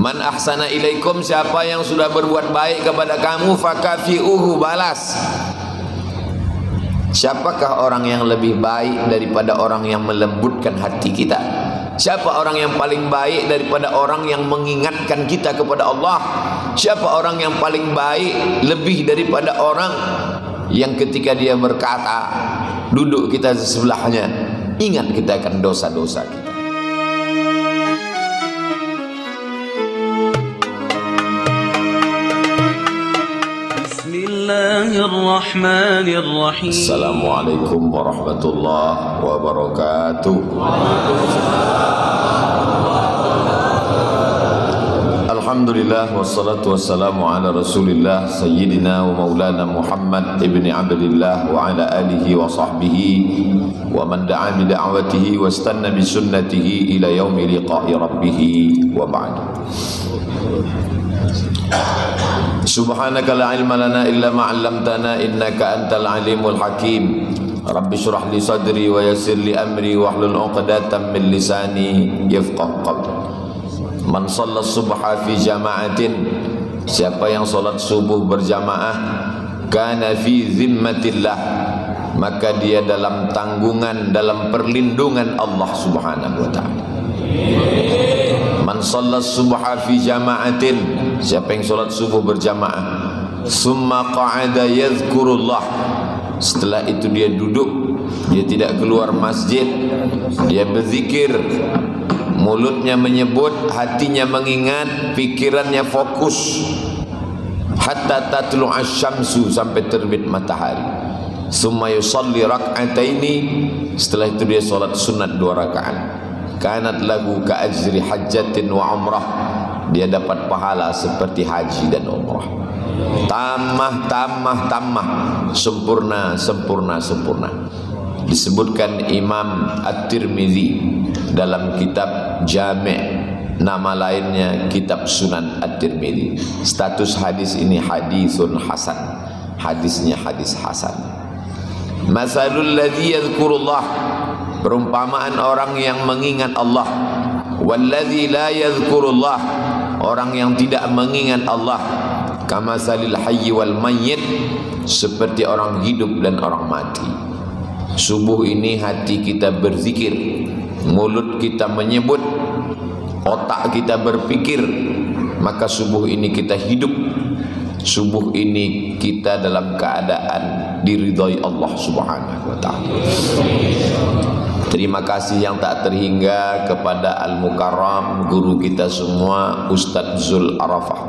Man ahsana ilaikum, siapa yang sudah berbuat baik kepada kamu, fakafi'uhu, balas. Siapakah orang yang lebih baik daripada orang yang melembutkan hati kita? Siapa orang yang paling baik daripada orang yang mengingatkan kita kepada Allah? Siapa orang yang paling baik lebih daripada orang yang ketika dia berkata, duduk kita di sebelahnya, ingat kita akan dosa-dosa kita. Bismillahirrahmanirrahim. Assalamualaikum warahmatullahi wabarakatuh. Alhamdulillah wassalatu wassalamu ala Rasulillah sayyidina wa maulana Muhammad ibni Abdillah wa ala alihi wa sahbihi wa man da'a bi da'watihi wa istanna bi sunnatihi ila yaumi liqa'i rabbih wa ba'd. Subhanaka la ilma lana illa ma 'allamtana innaka antal alimul hakim. Rabbi shrah li sadri wa yassir li amri wahlul 'uqdatam min lisani yafqahu qawli. Man shalla subha fi jama'atin, siapa yang salat subuh berjamaah, kana fi zimmatillah, maka dia dalam tanggungan, dalam perlindungan Allah Subhanahu wa taala. Man shalla subha fi jama'atin, siapa yang salat subuh berjamaah, summa qa'ada yadhkurullah, setelah itu dia duduk, dia tidak keluar masjid, dia berzikir, mulutnya menyebut, hatinya mengingat, pikirannya fokus, hatta tatlu asyamsu, sampai terbit matahari. Summa yusalli rak'ataini, setelah itu dia salat sunat 2 rakaat. Kanat lahu ka ajri hajjatin wa umrah, dia dapat pahala seperti haji dan umrah. Tamah, sempurna. Disebutkan Imam At-Tirmidzi dalam kitab Jami', nama lainnya kitab Sunan At-Tirmidzi. Status hadis ini hadisun hasan, hadisnya hadis hasan. Masalul ladzi yadhkurullah, perumpamaan orang yang mengingat Allah, walladzi la yadhkurullah, orang yang tidak mengingat Allah, kamasalil hayy wal mayyit, seperti orang hidup dan orang mati. Subuh ini hati kita berzikir, mulut kita menyebut, otak kita berpikir, maka subuh ini kita hidup. Subuh ini kita dalam keadaan diridhai Allah Subhanahu wa taala. Terima kasih yang tak terhingga kepada Al-Mukarram, guru kita semua, Ustadz Zul Arafah,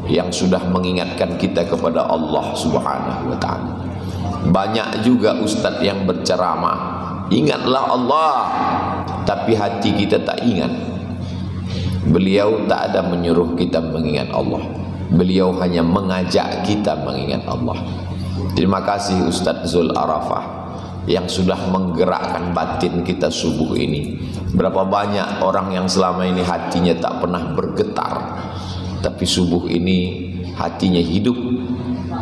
yang sudah mengingatkan kita kepada Allah Subhanahu wa taala. Banyak juga ustadz yang berceramah, ingatlah Allah, tapi hati kita tak ingat. Beliau tak ada menyuruh kita mengingat Allah, beliau hanya mengajak kita mengingat Allah. Terima kasih Ustadz Zul Arafah yang sudah menggerakkan batin kita subuh ini. Berapa banyak orang yang selama ini hatinya tak pernah bergetar, tapi subuh ini hatinya hidup,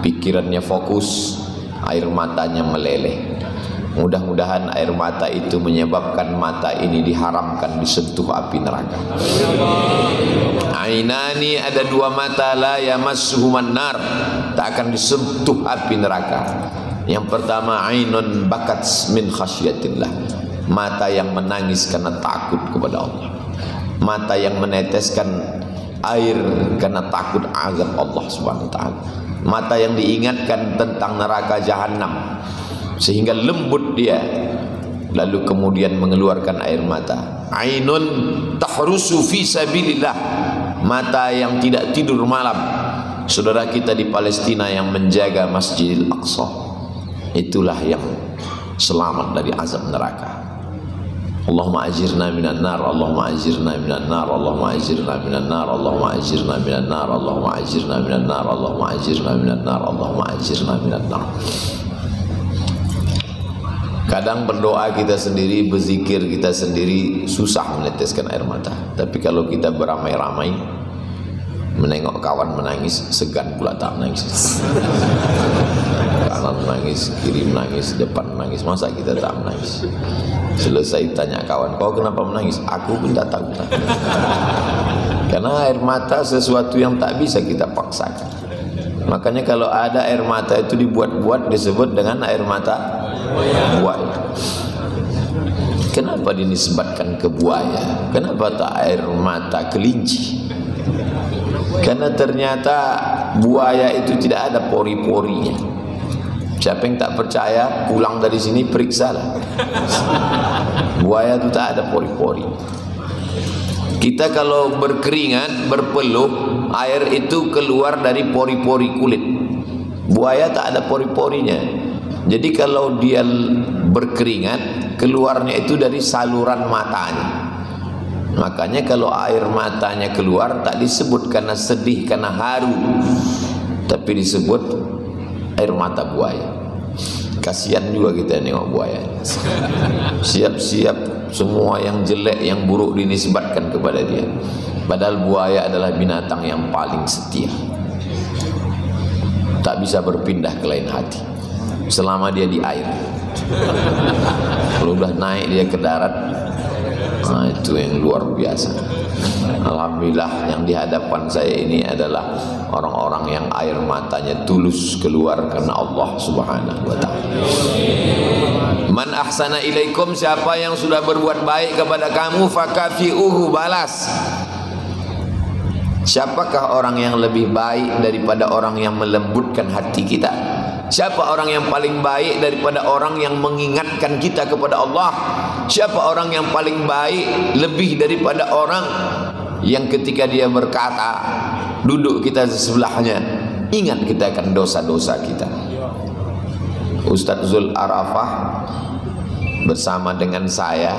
pikirannya fokus, air matanya meleleh. Mudah-mudahan air mata itu menyebabkan mata ini diharamkan disentuh api neraka. Ainani, ada 2 mata, la yamassuhuman nar, tak akan disentuh api neraka. Yang pertama, ainun bakat min khasyatillah, mata yang menangis karena takut kepada Allah, mata yang meneteskan air karena takut azab Allah Subhanahu wa taala, mata yang diingatkan tentang neraka jahanam sehingga lembut dia, lalu kemudian mengeluarkan air mata. Ainun tahrusu fi sabilillah, mata yang tidak tidur malam. Saudara kita di Palestina yang menjaga Masjidil Aqsa, itulah yang selamat dari azab neraka. Allahumma ajirna minan nar, Allahumma ajirna minan nar, Allahumma ajirna minan nar, Allahumma ajirna minan nar, Allahumma ajirna minan nar, Allahumma ajirna minan nar, Allahumma ajirna minan nar. Kadang berdoa kita sendiri, berzikir kita sendiri, susah meneteskan air mata. Tapi kalau kita beramai-ramai menengok kawan menangis, segan pula tak menangis. Kanan menangis, kiri menangis, depan menangis, masa kita tak menangis? Selesai tanya kawan, kau kenapa menangis? Aku pun tak tahu. Karena air mata sesuatu yang tak bisa kita paksakan. Makanya kalau ada air mata itu dibuat-buat disebut dengan air mata buaya. Kenapa dinisbatkan ke buaya? Kenapa tak air mata kelinci? Karena ternyata buaya itu tidak ada pori-porinya. Siapa yang tak percaya, pulang dari sini periksalah. Buaya itu tak ada pori-pori. Kita kalau berkeringat, berpeluh, air itu keluar dari pori-pori kulit. Buaya tak ada pori-porinya. Jadi kalau dia berkeringat, keluarnya itu dari saluran matanya. Makanya kalau air matanya keluar tak disebut karena sedih, karena haru, tapi disebut air mata buaya. Kasihan juga kita nengok buaya. Siap-siap semua yang jelek, yang buruk dinisbatkan kepada dia. Padahal buaya adalah binatang yang paling setia. Tak bisa berpindah ke lain hati selama dia di air. Kalau udah naik dia ke darat, nah itu yang luar biasa. Alhamdulillah yang di hadapan saya ini adalah orang-orang yang air matanya tulus keluar karena Allah Subhanahu wa ta'ala. Man ahsana ilaikum, siapa yang sudah berbuat baik kepada kamu, fakafi'uhu, balas. Siapakah orang yang lebih baik daripada orang yang melembutkan hati kita? Siapa orang yang paling baik daripada orang yang mengingatkan kita kepada Allah? Siapa orang yang paling baik lebih daripada orang yang ketika dia berkata, duduk kita di sebelahnya, ingat kita akan dosa-dosa kita. Ustadz Zul Arafah bersama dengan saya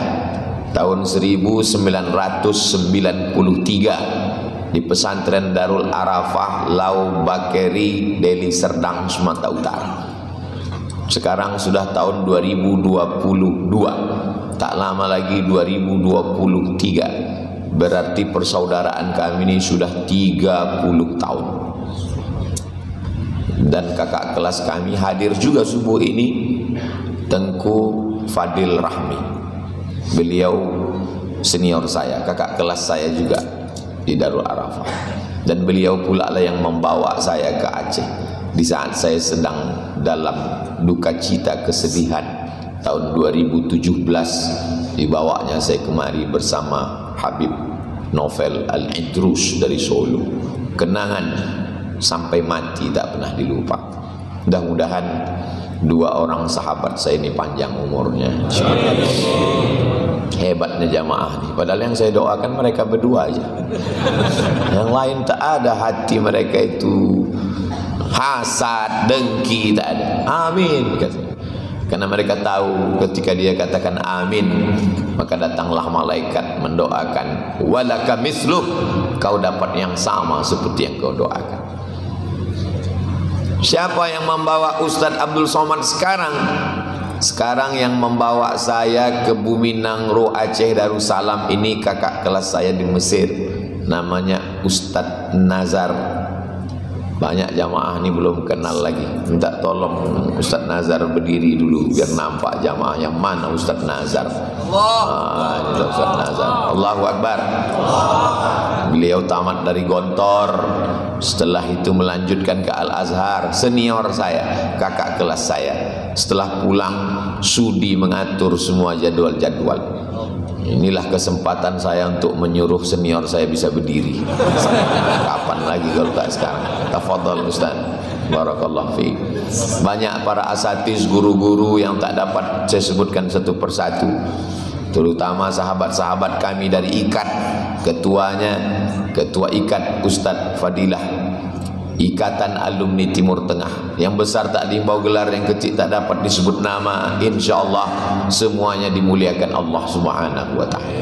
tahun 1993 di pesantren Darul Arafah Lau Bakeri, Deli Serdang, Sumatera Utara. Sekarang sudah tahun 2022, tak lama lagi 2023. Berarti persaudaraan kami ini sudah 30 tahun. Dan kakak kelas kami hadir juga subuh ini, Tengku Fadil Rahmi. Beliau senior saya, kakak kelas saya juga di Darul Arafah. Dan beliau pula lah yang membawa saya ke Aceh di saat saya sedang dalam duka cita kesedihan tahun 2017. Dibawanya saya kemari bersama Habib Novel Al-Idrus dari Solo. Kenangan sampai mati tak pernah dilupa. Mudah-mudahan dua orang sahabat saya ini panjang umurnya. Hebatnya jamaah nih. Padahal yang saya doakan mereka berdua aja. Yang lain tak ada hati mereka itu hasad, dengki, tak ada. Amin. Karena mereka tahu ketika dia katakan amin, maka datanglah malaikat mendoakan, walaka misluh, kau dapat yang sama seperti yang kau doakan. Siapa yang membawa Ustadz Abdul Somad sekarang? Sekarang yang membawa saya ke Bumi Nangro Aceh Darussalam ini kakak kelas saya di Mesir, namanya Ustadz Nazar. Banyak jamaah ini belum kenal lagi. Minta tolong Ustadz Nazar berdiri dulu biar nampak jamaah yang mana Ustadz Nazar. Ini Ustadz Nazar. Allahu Akbar. Beliau tamat dari Gontor, setelah itu melanjutkan ke Al-Azhar. Senior saya, kakak kelas saya. Setelah pulang sudi mengatur semua jadwal-jadwal. Inilah kesempatan saya untuk menyuruh senior saya bisa berdiri. Kapan lagi kalau tak sekarang? Tafadhal Ustaz. Barakallahu fiik. Banyak para asatiz, guru-guru yang tak dapat saya sebutkan satu persatu. Terutama sahabat-sahabat kami dari IKAT. Ketuanya, Ketua IKAT Ustadz Fadilah, Ikatan Alumni Timur Tengah. Yang besar tak diimbau gelar, yang kecil tak dapat disebut nama. InsyaAllah semuanya dimuliakan Allah Subhanahu wa ta'ala.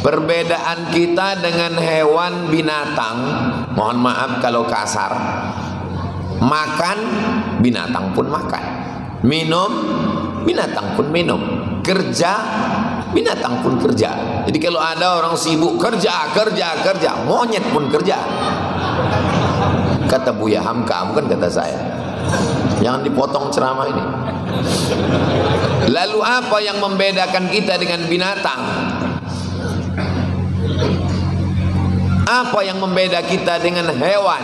Perbedaan kita dengan hewan binatang, mohon maaf kalau kasar, makan, binatang pun makan. Minum, binatang pun minum. Kerja, binatang pun kerja. Jadi kalau ada orang sibuk kerja, monyet pun kerja. Kata Buya Hamka, bukan kata saya. Jangan dipotong ceramah ini. Lalu apa yang membedakan kita dengan binatang? Apa yang membeda kita dengan hewan?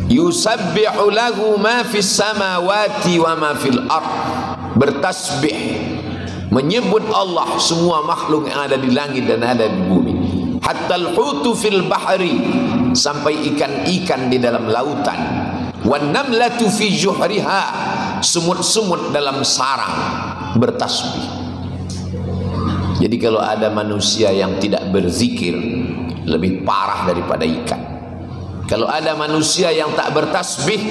Yusabbihu lahu ma fis samawati wa ma fil ard. Bertasbih, menyebut Allah semua makhluk yang ada di langit dan ada di bumi. Hatta al-hutu fil bahri, sampai ikan-ikan di dalam lautan. Wan namlatu fi juhriha, semut-semut dalam sarang bertasbih. Jadi kalau ada manusia yang tidak berzikir, lebih parah daripada ikan. Kalau ada manusia yang tak bertasbih,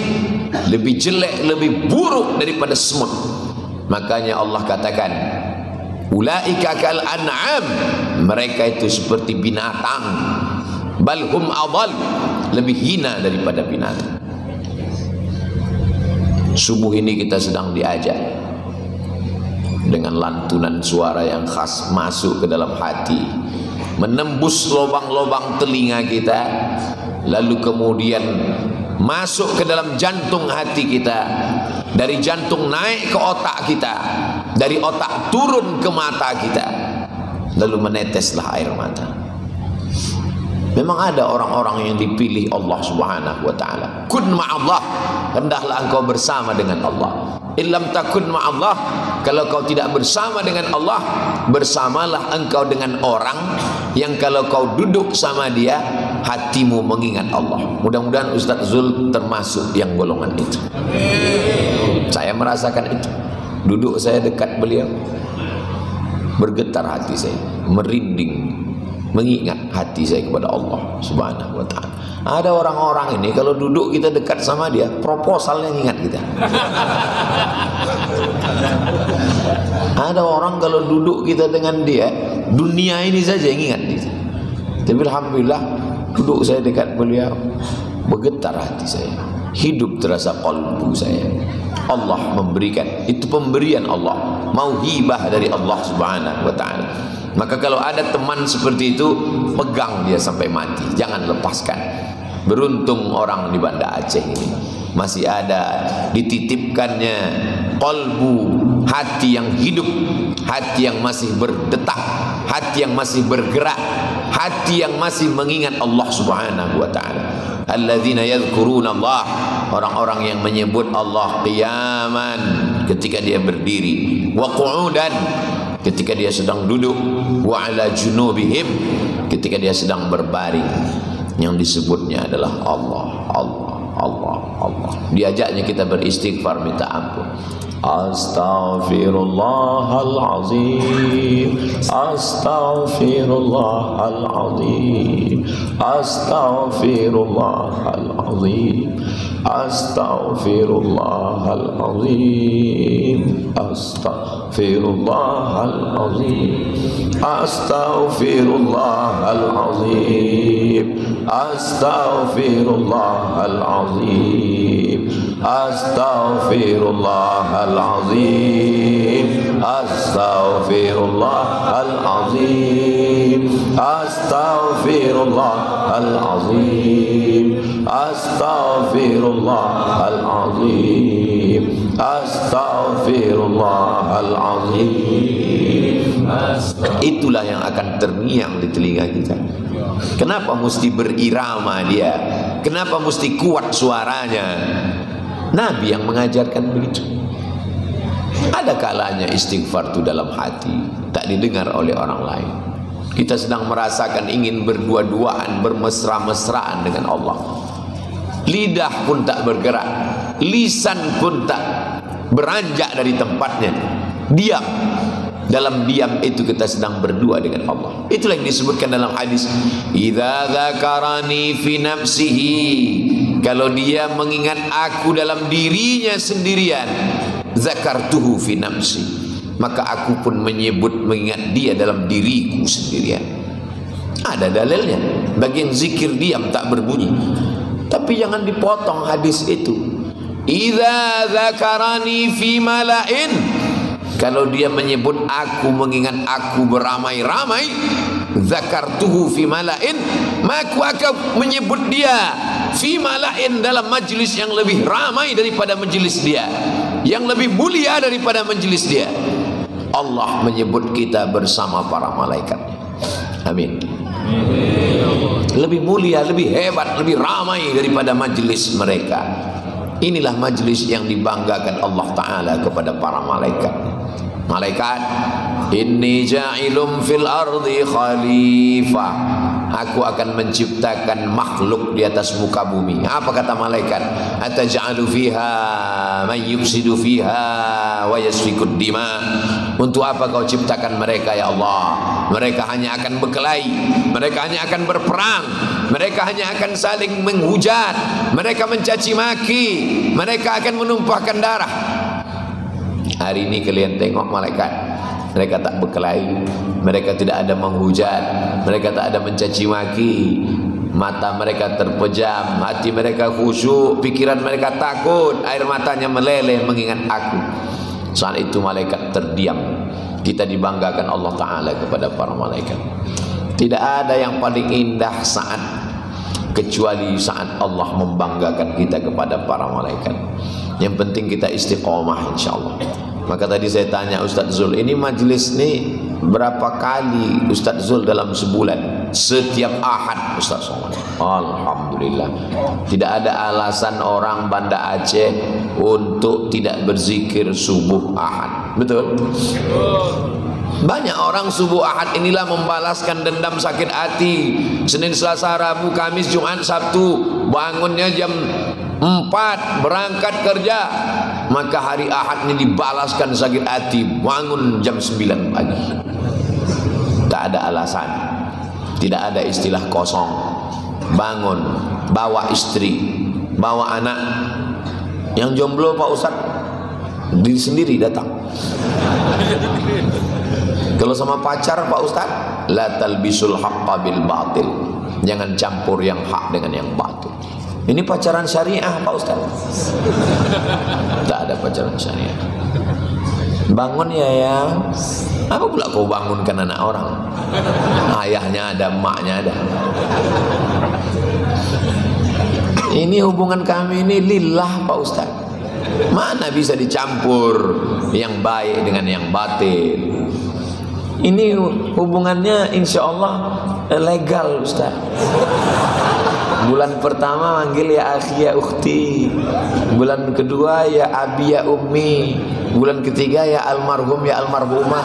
lebih jelek, lebih buruk daripada semut. Makanya Allah katakan, ulaika kal an'am, mereka itu seperti binatang. Bal hum adall, lebih hina daripada binatang. Subuh ini kita sedang diajak dengan lantunan suara yang khas masuk ke dalam hati, menembus lubang-lubang telinga kita, lalu kemudian masuk ke dalam jantung hati kita, dari jantung naik ke otak kita, dari otak turun ke mata kita, lalu meneteslah air mata. Memang ada orang-orang yang dipilih Allah Subhanahu wa taala. Kun ma'allah, hendaklah engkau bersama dengan Allah. Illam takun ma'allah, kalau kau tidak bersama dengan Allah, bersamalah engkau dengan orang yang kalau kau duduk sama dia, hatimu mengingat Allah. Mudah-mudahan Ustaz Zul termasuk yang golongan itu. Saya merasakan itu. Duduk saya dekat beliau, bergetar hati saya, merinding, mengingat hati saya kepada Allah Subhanahu wa ta'ala. Ada orang-orang ini kalau duduk kita dekat sama dia, proposalnya ingat kita. Ada orang kalau duduk kita dengan dia, dunia ini saja yang ingat kita. Tapi alhamdulillah duduk saya dekat beliau, bergetar hati saya, hidup terasa qalbu saya. Allah memberikan, itu pemberian Allah, mauhibah dari Allah Subhanahu wa ta'ala. Maka kalau ada teman seperti itu, pegang dia sampai mati, jangan lepaskan. Beruntung orang di Banda Aceh ini masih ada dititipkannya qalbu, hati yang hidup, hati yang masih berdetak, hati yang masih bergerak, hati yang masih mengingat Allah Subhanahu wa ta'ala. Alladzina yadhkuruna Allah, orang-orang yang menyebut Allah qiyaman, ketika dia berdiri, wa qu'udan, ketika dia sedang duduk, wa ala junubihim, ketika dia sedang berbaring. Yang disebutnya adalah Allah, Allah, Allah, Allah. Diajaknya kita beristighfar, minta ampun. Astaghfirullahalazim, astaghfirullahalazim, astaghfirullahalazim, astaghfirullahalazim, astaghfirullahalazim, astaghfirullahalazim, astaghfirullahalazim, astaghfirullahalazim, astaghfirullahalazim, astaghfirullahalazim, astaghfirullahalazim, astaghfirullahalazim. Itulah yang akan terngiang di telinga kita. Kenapa mesti berirama dia? Kenapa mesti kuat suaranya? Nabi yang mengajarkan begitu. Ada kalanya istighfar itu dalam hati, tak didengar oleh orang lain. Kita sedang merasakan ingin berdua-duaan, bermesra-mesraan dengan Allah. Lidah pun tak bergerak, lisan pun tak beranjak dari tempatnya. Diam. Dalam diam itu kita sedang berdua dengan Allah. Itulah yang disebutkan dalam hadis, idza dzakarani fi nafsihi, kalau dia mengingat aku dalam dirinya sendirian, zakartuhu fi nafsi, maka aku pun menyebut mengingat dia dalam diriku sendirian. Ada dalilnya. Bagi yang zikir diam tak berbunyi. Tapi jangan dipotong hadis itu. Idza dzakarani fi mala'in, kalau dia menyebut aku, mengingat aku beramai-ramai, zakartuhu fi mala'in, maka aku menyebut dia fi mala'in, dalam majlis yang lebih ramai daripada majlis dia, yang lebih mulia daripada majlis dia. Allah menyebut kita bersama para malaikat. Amin. lebih mulia, lebih hebat, lebih ramai daripada majlis mereka. Inilah majlis yang dibanggakan Allah Ta'ala kepada para malaikat. Malaikat, inni ja'ilum fil ardi khalifah, aku akan menciptakan makhluk di atas muka bumi. Apa kata malaikat? Ataj'alu fiha man yufsidu fiha wa yasfikud dima. Untuk apa kau ciptakan mereka ya Allah? Mereka hanya akan berkelahi, mereka hanya akan berperang, mereka hanya akan saling menghujat, mereka mencaci maki, mereka akan menumpahkan darah. Hari ini kalian tengok malaikat, mereka tak berkelahi, mereka tidak ada menghujat, mereka tak ada mencaci maki, mata mereka terpejam, hati mereka khusyuk, pikiran mereka takut, air matanya meleleh mengingat aku. Saat itu malaikat terdiam. Kita dibanggakan Allah Ta'ala kepada para malaikat. Tidak ada yang paling indah saat kecuali saat Allah membanggakan kita kepada para malaikat. Yang penting kita istiqomah insyaAllah. Maka tadi saya tanya Ustaz Zul, ini majlis ini berapa kali Ustaz Zul dalam sebulan? Setiap Ahad Ustaz Somad. Alhamdulillah. Tidak ada alasan orang Banda Aceh untuk tidak berzikir subuh Ahad. Betul? Banyak orang subuh Ahad inilah membalaskan dendam sakit hati. Senin, Selasa, Rabu, Kamis, Jumat, Sabtu bangunnya jam 4 berangkat kerja, maka hari Ahad ini dibalaskan sakit hati, bangun jam 9 pagi. Tak ada alasan, tidak ada istilah kosong. Bangun, bawa istri, bawa anak. Yang jomblo Pak Ustadz, diri sendiri datang. Kalau sama pacar Pak Ustadz, la talbisul haqqa bil batil, jangan campur yang hak dengan yang batil. Ini pacaran syariah Pak Ustaz. Tak ada pacaran syariah. Bangun ya. Apa pula kau bangunkan anak orang? Ayahnya ada, maknya ada. Ini hubungan kami ini lillah Pak Ustaz. Mana bisa dicampur yang baik dengan yang batil? Ini hubungannya insya Allah legal Ustaz. Bulan pertama manggil ya akhi ya ukhti, bulan kedua ya abi ya ummi, bulan ketiga ya almarhum ya almarhumah.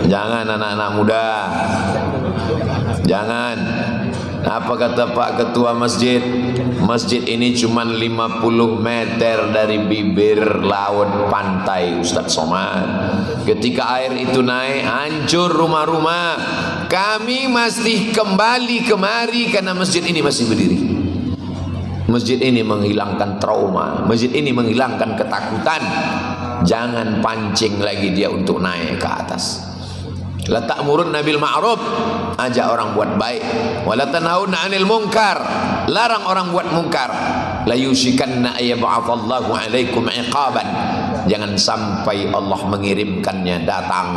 Jangan anak-anak muda, jangan. Apa kata Pak Ketua Masjid? Masjid ini cuma 50 meter dari bibir laut pantai Ustaz Somad. Ketika air itu naik, hancur rumah-rumah. Kami masih kembali kemari karena masjid ini masih berdiri. Masjid ini menghilangkan trauma, masjid ini menghilangkan ketakutan. Jangan pancing lagi dia untuk naik ke atas. La ta'murunna bil ma'ruf, ajak orang buat baik. Wa la tanhauna 'anil munkar, larang orang buat munkar. La yushikanna ayyab'atsallahu 'alaikum 'iqaban, jangan sampai Allah mengirimkannya datang.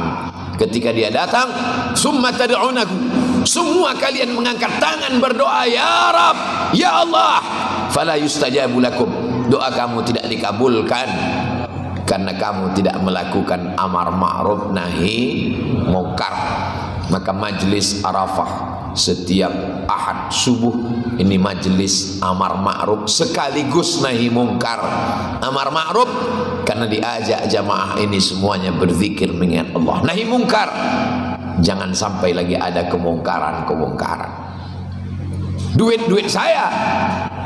Ketika dia datang, summa tad'unahu, semua kalian mengangkat tangan berdoa, ya Rab, ya Allah, fala yustajabu lakum, doa kamu tidak dikabulkan karena kamu tidak melakukan amar ma'ruf nahi munkar. Maka majlis Arafah setiap Ahad subuh ini majlis amar ma'ruf sekaligus nahi munkar. Amar ma'ruf karena diajak jamaah ini semuanya berzikir mengingat Allah. Nahi munkar, jangan sampai lagi ada kemungkaran-kemungkaran. Duit-duit saya,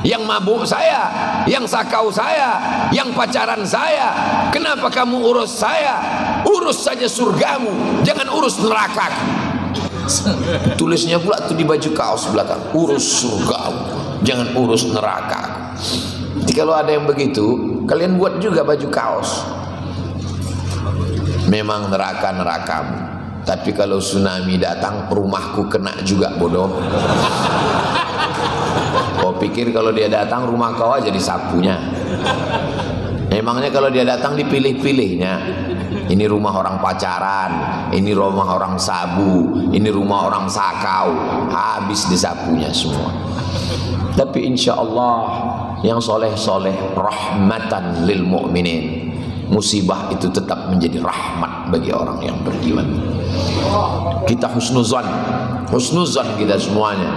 yang mabuk saya, yang sakau saya, yang pacaran saya, kenapa kamu urus saya? Urus saja surgamu, jangan urus neraka. Tulisnya pula tuh di baju kaos belakang, urus surgamu, jangan urus neraka. Jadi kalau ada yang begitu, kalian buat juga baju kaos. Memang neraka-nerakamu, tapi kalau tsunami datang, rumahku kena juga bodoh. Kau pikir kalau dia datang rumah kau aja disapunya? Emangnya kalau dia datang dipilih-pilihnya? Ini rumah orang pacaran, ini rumah orang sabu, ini rumah orang sakau, habis disapunya semua. Tapi insya Allah yang soleh-soleh rahmatan lil mu'minin, musibah itu tetap menjadi rahmat bagi orang yang beriman. Kita husnuzan kita semuanya.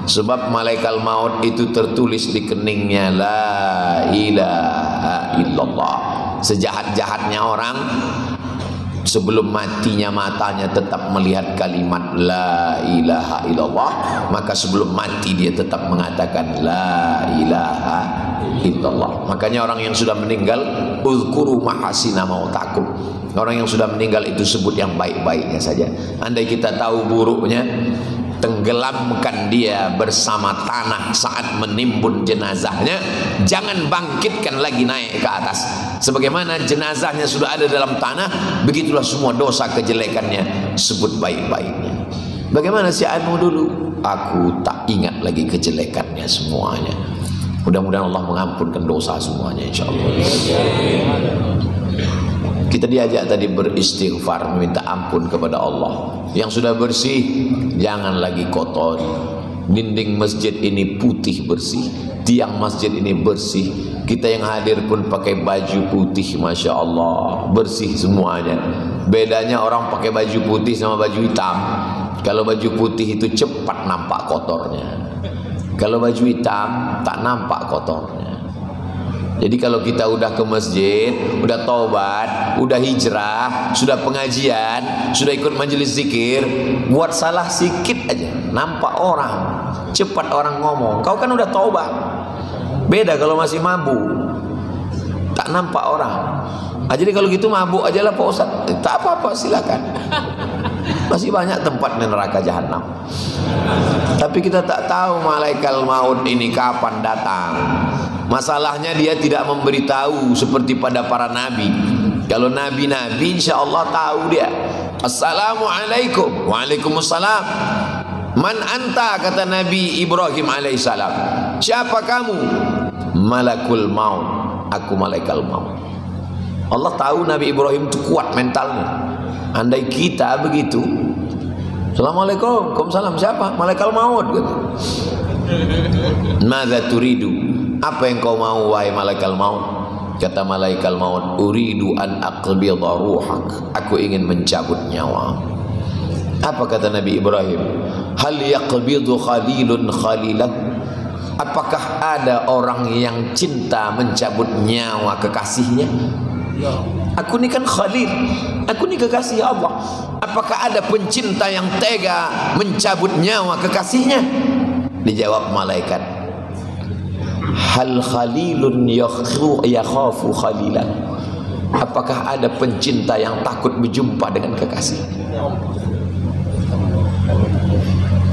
Sebab malaikat maut itu tertulis di keningnya la ilaha illallah. Sejahat-jahatnya orang, sebelum matinya matanya tetap melihat kalimat la ilaha illallah, maka sebelum mati dia tetap mengatakan la ilaha illallah. Makanya orang yang sudah meninggal, uzkuru mahasina mautakum. Orang yang sudah meninggal itu sebut yang baik-baiknya saja. Andai kita tahu buruknya, tenggelamkan dia bersama tanah saat menimbun jenazahnya. Jangan bangkitkan lagi naik ke atas. Sebagaimana jenazahnya sudah ada dalam tanah, begitulah semua dosa kejelekannya sebut baik-baiknya. Bagaimana si Anu dulu? Aku tak ingat lagi kejelekannya semuanya. Mudah-mudahan Allah mengampunkan dosa semuanya, insyaallah. Kita diajak tadi beristighfar, meminta ampun kepada Allah. Yang sudah bersih, jangan lagi kotori. Dinding masjid ini putih bersih, tiang masjid ini bersih. Kita yang hadir pun pakai baju putih, Masya Allah, bersih semuanya. Bedanya orang pakai baju putih sama baju hitam. Kalau baju putih itu cepat nampak kotornya. Kalau baju hitam tak nampak kotornya. Jadi kalau kita udah ke masjid, udah taubat, udah hijrah, sudah pengajian, sudah ikut majelis zikir, buat salah sikit aja, nampak orang, cepat orang ngomong, kau kan udah taubat. Beda kalau masih mabuk, tak nampak orang. Jadi kalau gitu mabuk aja lah Pak Ustadz, tak apa-apa, silakan. Masih banyak tempat di neraka jahanam. Tapi kita tak tahu malaikat maut ini kapan datang. Masalahnya dia tidak memberitahu seperti pada para nabi. Kalau nabi-nabi insya Allah tahu dia. Assalamualaikum. Waalaikumsalam. Man anta, kata Nabi Ibrahim alaihissalam. Siapa kamu? Malakul maut. Aku malaikat maut. Allah tahu Nabi Ibrahim itu kuat mentalnya. Andai kita begitu, Assalamualaikum, Waalaikumsalam, siapa? Malaikat maut gitu. Madza turidu? Apa yang kau mau wahai malaikat maut? Kata malaikat maut, uridu an aqbidha ruhak. Aku ingin mencabut nyawa. Apa kata Nabi Ibrahim? Hal yaqbidu khalilun khalilah? Apakah ada orang yang cinta mencabut nyawa kekasihnya? Aku ni kan khalil, aku ni kekasih Allah. Apakah ada pencinta yang tega mencabut nyawa kekasihnya? Dijawab malaikat, hal khalilun yakhafu khalilan? Apakah ada pencinta yang takut berjumpa dengan kekasih?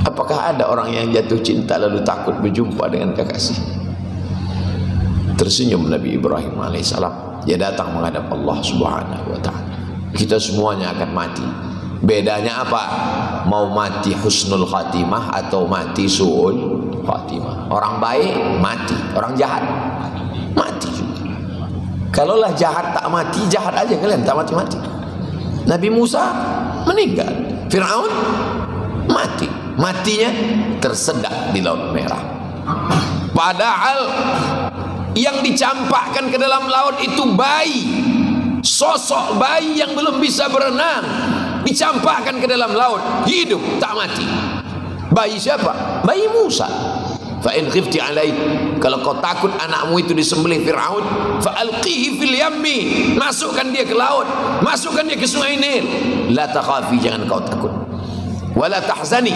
Apakah ada orang yang jatuh cinta lalu takut berjumpa dengan kekasih? Tersenyum Nabi Ibrahim alaihissalam. Dia datang menghadap Allah subhanahu wa ta'ala. Kita semuanya akan mati. Bedanya apa? Mau mati husnul khatimah atau mati su'ul khatimah. Orang baik mati, orang jahat mati juga. Kalaulah jahat tak mati, jahat aja kalian, tak mati-mati. Nabi Musa meninggal, Fir'aun mati. Matinya tersedak di Laut Merah. Padahal yang dicampakkan ke dalam laut itu bayi, sosok bayi yang belum bisa berenang, dicampakkan ke dalam laut, hidup tak mati. Bayi siapa? Bayi Musa. Fa in khifti alaih, kalau kau takut anakmu itu disembelih Firaun, fa alqihi fil yammi, masukkan dia ke laut, masukkan dia ke sungai Nil. La takhafi, jangan kau takut. Wala tahzani,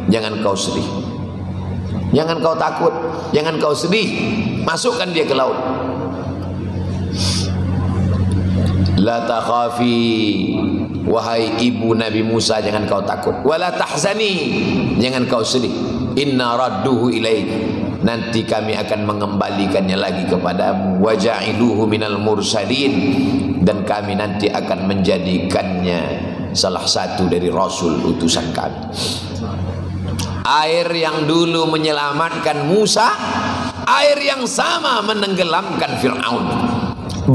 jangan kau sedih. Jangan kau takut, jangan kau sedih, masukkan dia ke laut. La takhafi, wahai ibu Nabi Musa, jangan kau takut. Wala tahzani, jangan kau sedih. Inna radduhu ilaik, nanti kami akan mengembalikannya lagi kepadamu. Waja'iluhu minal mursalin, dan kami nanti akan menjadikannya salah satu dari rasul utusan kami. Air yang dulu menyelamatkan Musa, air yang sama menenggelamkan Fir'aun.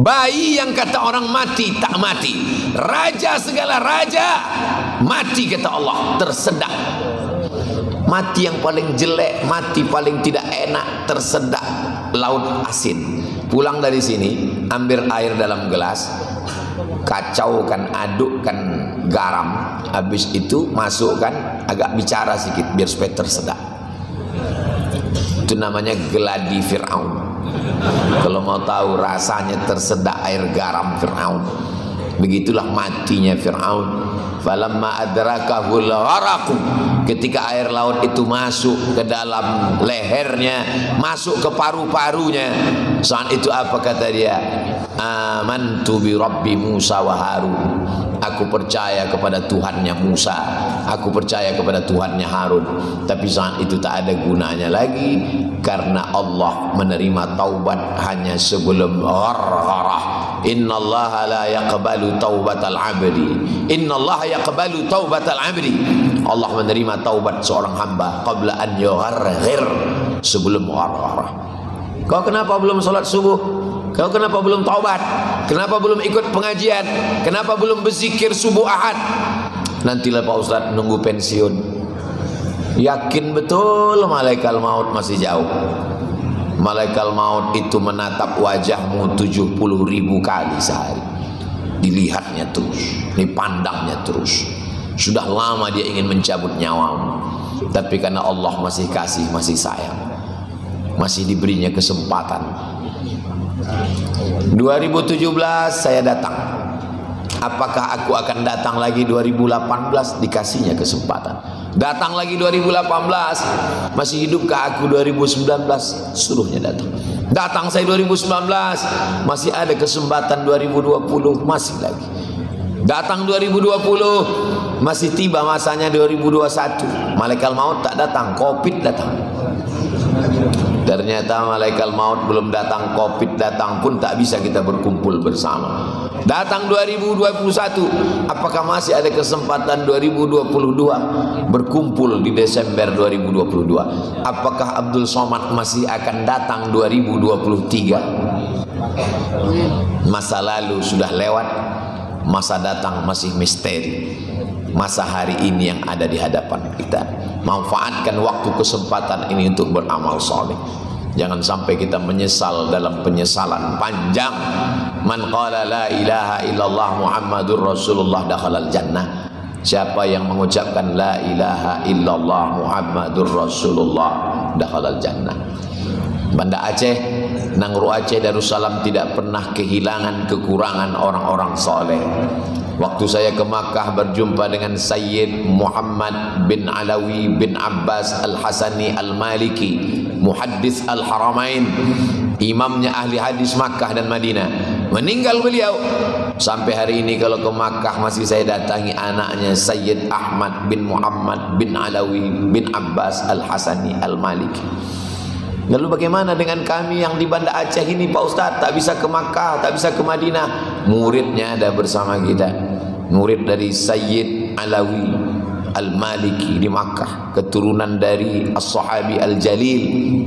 Bayi yang kata orang mati tak mati, raja segala raja mati kata Allah, tersedak. Mati yang paling jelek, mati paling tidak enak, tersedak laut asin. Pulang dari sini, ambil air dalam gelas, kacaukan, adukkan garam, habis itu masukkan agak bicara sedikit biar supaya tersedak. Itu namanya geladi Fir'aun. Kalau mau tahu rasanya tersedak air garam Fir'aun, begitulah matinya Fir'aun. Falamma adrakahul gharaq, ketika air laut itu masuk ke dalam lehernya, masuk ke paru-parunya, saat itu apa kata dia? Amantu bi Rabbi Musa wa Harun. Aku percaya kepada Tuhannya Musa, aku percaya kepada Tuhannya Harun. Tapi saat itu tak ada gunanya lagi, karena Allah menerima taubat hanya sebelum ghargharah. Innallaha la yaqbalu taubatal abdi. Innallaha yaqbalu taubatal abdi. Allah menerima taubat seorang hamba qabla an yugharghir, sebelum ghargharah. Kau kenapa belum salat subuh? Kau kenapa belum taubat? Kenapa belum ikut pengajian? Kenapa belum berzikir subuh Ahad? Nantilah Pak Ustaz nunggu pensiun. Yakin betul malaikat maut masih jauh. Malaikat maut itu menatap wajahmu 70.000 kali sehari. Dilihatnya terus, dipandangnya terus. Sudah lama dia ingin mencabut nyawamu, tapi karena Allah masih kasih, masih sayang, masih diberinya kesempatan. 2017 saya datang. Apakah aku akan datang lagi 2018? Dikasihnya kesempatan. Datang lagi 2018. Masih hidupkah aku 2019? Suruhnya datang. Datang saya 2019. Masih ada kesempatan 2020. Masih lagi. Datang 2020. Masih tiba masanya 2021. Malaikat maut tak datang, Covid datang. Ternyata malaikat maut belum datang, Covid datang pun tak bisa kita berkumpul bersama. Datang 2021, apakah masih ada kesempatan 2022 berkumpul di Desember 2022? Apakah Abdul Somad masih akan datang 2023? Masa lalu sudah lewat, masa datang masih misteri. Masa hari ini yang ada di hadapan kita. Manfaatkan waktu kesempatan ini untuk beramal soleh. Jangan sampai kita menyesal dalam penyesalan panjang. Man qala la ilaha illallah Muhammadur Rasulullah dakhalal jannah. Siapa yang mengucapkan la ilaha illallah Muhammadur Rasulullah dakhalal jannah. Banda Aceh, Nangro Aceh Darussalam tidak pernah kehilangan kekurangan orang-orang soleh. Waktu saya ke Makkah berjumpa dengan Sayyid Muhammad bin Alawi bin Abbas Al-Hasani Al-Maliki, Muhaddis Al-Haramain, imamnya ahli hadis Makkah dan Madinah. Meninggal beliau. Sampai hari ini kalau ke Makkah masih saya datangi anaknya Sayyid Ahmad bin Muhammad bin Alawi bin Abbas Al-Hasani Al-Maliki. Lalu bagaimana dengan kami yang di Banda Aceh ini Pak Ustaz? Tak bisa ke Makkah, tak bisa ke Madinah. Muridnya ada bersama kita. Murid dari Sayyid Alawi Al-Maliki di Makkah, keturunan dari As-Sahabi Al-Jalil,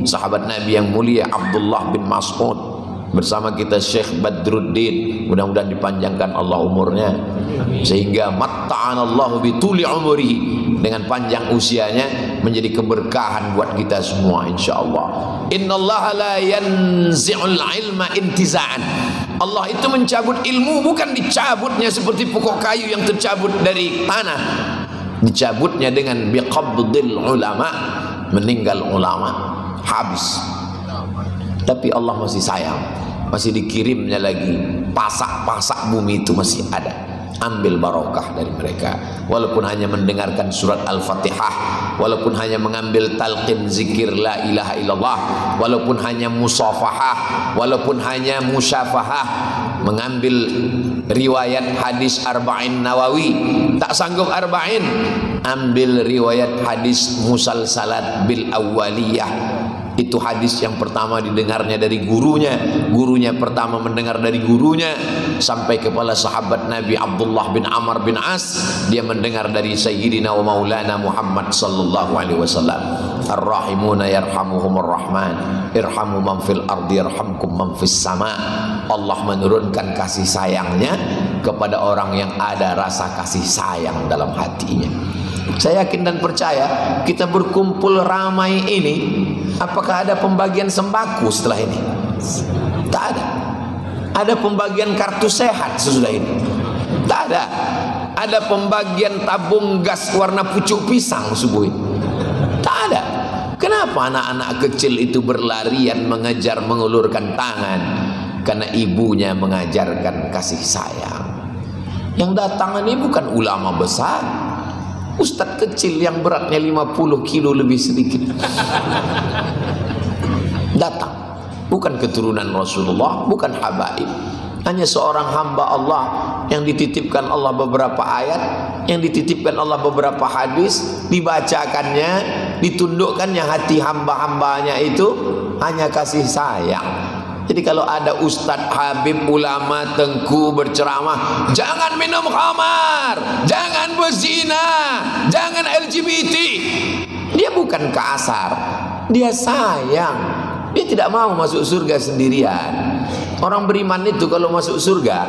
sahabat Nabi yang mulia Abdullah bin Mas'ud. Bersama kita Syekh Badruddin, mudah-mudahan dipanjangkan Allah umurnya, sehingga matta'anallahu bituli umurihi, dengan panjang usianya menjadi keberkahan buat kita semua insyaallah. Innallaha la yanzi'ul ilma intiza'an. Allah itu mencabut ilmu bukan dicabutnya seperti pokok kayu yang tercabut dari tanah. Dicabutnya dengan biqabdil ulama, meninggal ulama, habis. Tapi Allah masih sayang, masih dikirimnya lagi pasak-pasak bumi itu masih ada. Ambil barokah dari mereka, walaupun hanya mendengarkan surat Al-Fatihah, walaupun hanya mengambil talqin zikir la ilaha illallah, walaupun hanya musafahah, walaupun hanya musyafahah, mengambil riwayat hadis arba'in Nawawi. Tak sanggup arba'in, ambil riwayat hadis musalsalat bil awwaliyah. Itu hadis yang pertama didengarnya dari gurunya, gurunya pertama mendengar dari gurunya, sampai kepala sahabat Nabi Abdullah bin Amr bin As, dia mendengar dari Sayyidina wa Maulana Muhammad sallallahu alaihi wasallam. Ar-rahimuna yarhamuhumur rahman, irhamu man fil ardi yarhamkum man fis sama. Allah menurunkan kasih sayangnya kepada orang yang ada rasa kasih sayang dalam hatinya. Saya yakin dan percaya kita berkumpul ramai ini, apakah ada pembagian sembako setelah ini? Tak ada. Ada pembagian kartu sehat sesudah ini? Tak ada. ada pembagian tabung gas warna pucuk pisang subuh ini? Tak ada. Kenapa anak-anak kecil itu berlarian mengejar mengulurkan tangan? Karena ibunya mengajarkan kasih sayang. Yang datang ini bukan ulama besar, ustadz kecil yang beratnya 50 kilo lebih sedikit datang. Bukan keturunan Rasulullah, bukan habaib, hanya seorang hamba Allah yang dititipkan Allah beberapa ayat, yang dititipkan Allah beberapa hadis, dibacakannya, ditundukkannya hati hamba-hambanya itu hanya kasih sayang. Jadi kalau ada ustadz, habib, ulama, tengku berceramah, jangan minum khamar, jangan berzina, jangan LGBT, dia bukan kasar, dia sayang. Dia tidak mau masuk surga sendirian. Orang beriman itu kalau masuk surga,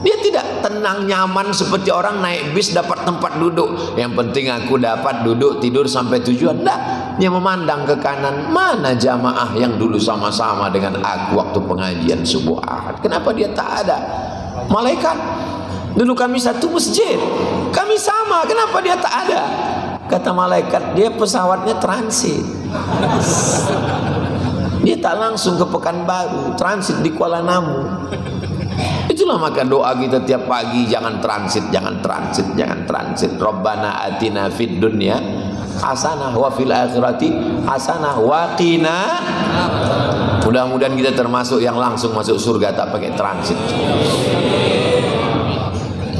dia tidak tenang nyaman seperti orang naik bis dapat tempat duduk. Yang penting aku dapat duduk tidur sampai tujuan. Tidak, dia memandang ke kanan, mana jamaah yang dulu sama-sama dengan aku waktu pengajian subuh Ahad. Kenapa dia tak ada? Malaikat, dulu kami satu masjid, kami sama, kenapa dia tak ada? Kata malaikat, dia pesawatnya transit. Dia tak langsung ke Pekanbaru, transit di Kuala Namu. Itulah maka doa kita tiap pagi, jangan transit, jangan transit, jangan transit. Rabbana atina fid dunya hasanah wa fil akhirati hasanah wa qina. Mudah-mudahan kita termasuk yang langsung masuk surga tak pakai transit.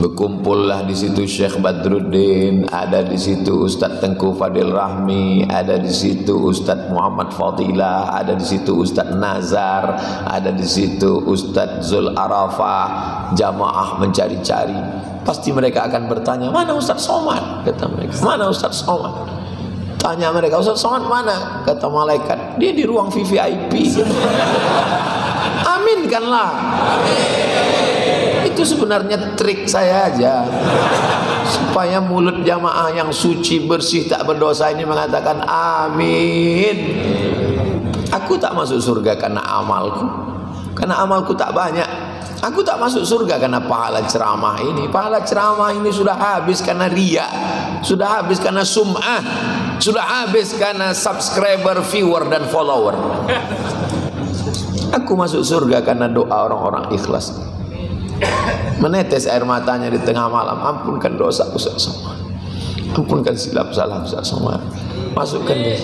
Berkumpullah di situ Syekh Badruddin, ada di situ Ustadz Tengku Fadil Rahmi, ada di situ Ustadz Muhammad Fadilah, ada di situ Ustadz Nazar, ada di situ Ustadz Zul Arafah. Jamaah mencari-cari, pasti mereka akan bertanya, mana Ustadz Somad? Kata mereka, mana Ustadz Somad? Tanya mereka, Ustadz Somad mana? Kata malaikat, dia di ruang VVIP. Aminkanlah. Itu sebenarnya trik saya aja, supaya mulut jamaah yang suci, bersih, tak berdosa ini mengatakan amin. Aku tak masuk surga karena amalku, karena amalku tak banyak. Aku tak masuk surga karena pahala ceramah ini. Pahala ceramah ini sudah habis karena riya, sudah habis karena sum'ah, sudah habis karena subscriber, viewer, dan follower. Aku masuk surga karena doa orang-orang ikhlas. Menetes air matanya di tengah malam, ampunkan dosa Ustaz Somad, ampunkan silap salah Ustaz Somad, masukkan dia,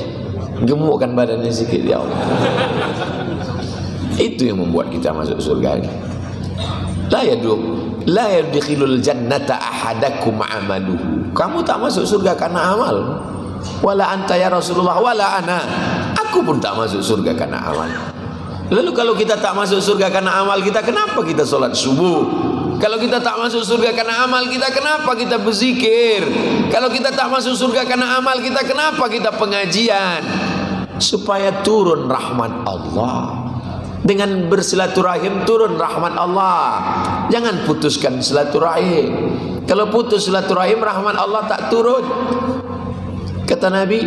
gemukkan badannya sikit ya Allah. Itu yang membuat kita masuk surga ini. La yadkhilul jannata ahadakum amaluhu. Kamu tak masuk surga karena amal. Wala anta ya Rasulullah, wala ana. Aku pun tak masuk surga karena amal. Lalu kalau kita tak masuk surga karena amal kita, kenapa kita sholat subuh? Kalau kita tak masuk surga karena amal kita, kenapa kita berzikir? Kalau kita tak masuk surga karena amal kita, kenapa kita pengajian? Supaya turun rahmat Allah. Dengan bersilaturahim turun rahmat Allah. Jangan putuskan silaturahim. Kalau putus silaturahim, rahmat Allah tak turun. Kata Nabi,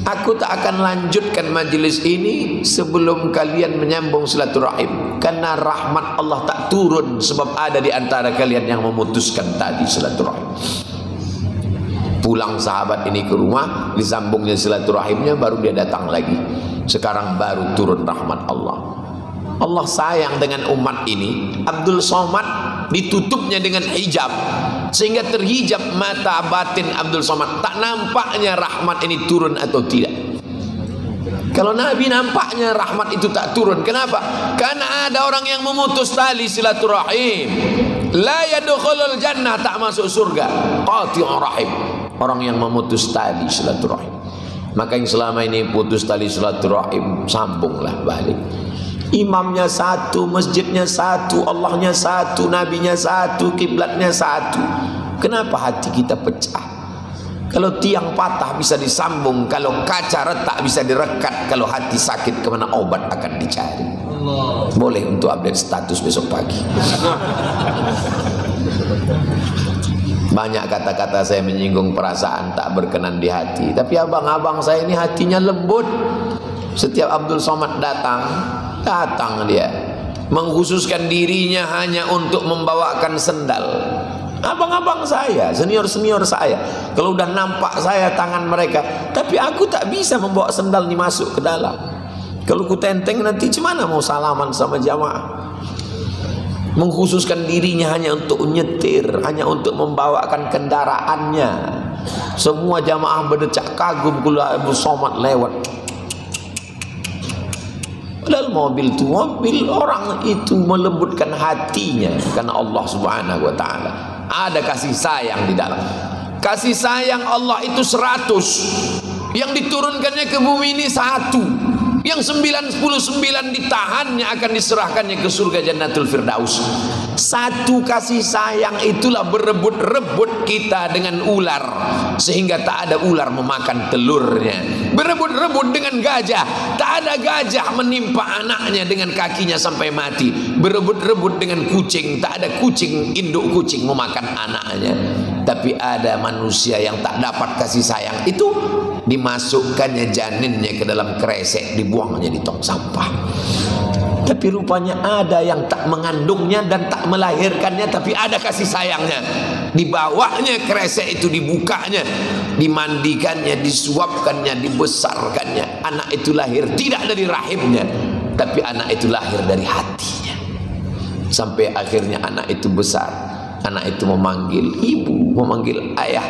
aku tak akan lanjutkan majlis ini sebelum kalian menyambung silaturahim, karena rahmat Allah tak turun sebab ada di antara kalian yang memutuskan tadi silaturahim. Pulang sahabat ini ke rumah, disambungnya silaturahimnya, baru dia datang lagi. Sekarang baru turun rahmat Allah. Allah sayang dengan umat ini. Abdul Somad ditutupnya dengan hijab, sehingga terhijab mata batin Abdul Somad. Tak nampaknya rahmat ini turun atau tidak. Kalau Nabi nampaknya rahmat itu tak turun. Kenapa? Karena ada orang yang memutus tali silaturahim. La yadkhulul jannah, tak masuk surga. Qati'ur rahim, orang yang memutus tali silaturahim. Maka yang selama ini putus tali silaturahim, sambunglah balik. Imamnya satu, masjidnya satu, Allahnya satu, nabinya satu, kiblatnya satu. Kenapa hati kita pecah? Kalau tiang patah bisa disambung, kalau kaca retak bisa direkat, kalau hati sakit kemana obat akan dicari? Boleh untuk update status besok pagi. Banyak kata-kata saya menyinggung perasaan, tak berkenan di hati. Tapi abang-abang saya ini hatinya lembut. Setiap Abdul Somad datang dia mengkhususkan dirinya hanya untuk membawakan sendal. abang-abang saya, senior-senior saya. Kalau udah nampak saya tangan mereka, tapi aku tak bisa membawa sendal ini masuk ke dalam. Kalau ku tenteng nanti gimana mau salaman sama jamaah? Mengkhususkan dirinya hanya untuk nyetir, hanya untuk membawakan kendaraannya. Semua jamaah berdecak kagum kalau Abu Somad lewat. Padahal mobil orang itu melembutkan hatinya karena Allah Subhanahu wa taala. Ada kasih sayang di dalam. Kasih sayang Allah itu 100. Yang diturunkannya ke bumi ini 1. Yang 99 ditahannya akan diserahkannya ke surga Jannatul Firdaus. 1 kasih sayang itulah berebut-rebut kita dengan ular sehingga tak ada ular memakan telurnya. Berebut-rebut dengan gajah, tak ada gajah menimpa anaknya dengan kakinya sampai mati. Berebut-rebut dengan kucing, tak ada kucing, induk kucing memakan anaknya. Tapi ada manusia yang tak dapat kasih sayang itu, dimasukkannya janinnya ke dalam kresek, dibuangnya di tong sampah. Tapi rupanya ada yang tak mengandungnya dan tak melahirkannya, tapi ada kasih sayangnya. Dibawanya kresek itu, dibukanya, dimandikannya, disuapkannya, dibesarkannya. Anak itu lahir tidak dari rahimnya, tapi anak itu lahir dari hatinya. Sampai akhirnya anak itu besar. Anak itu memanggil ibu, memanggil ayah,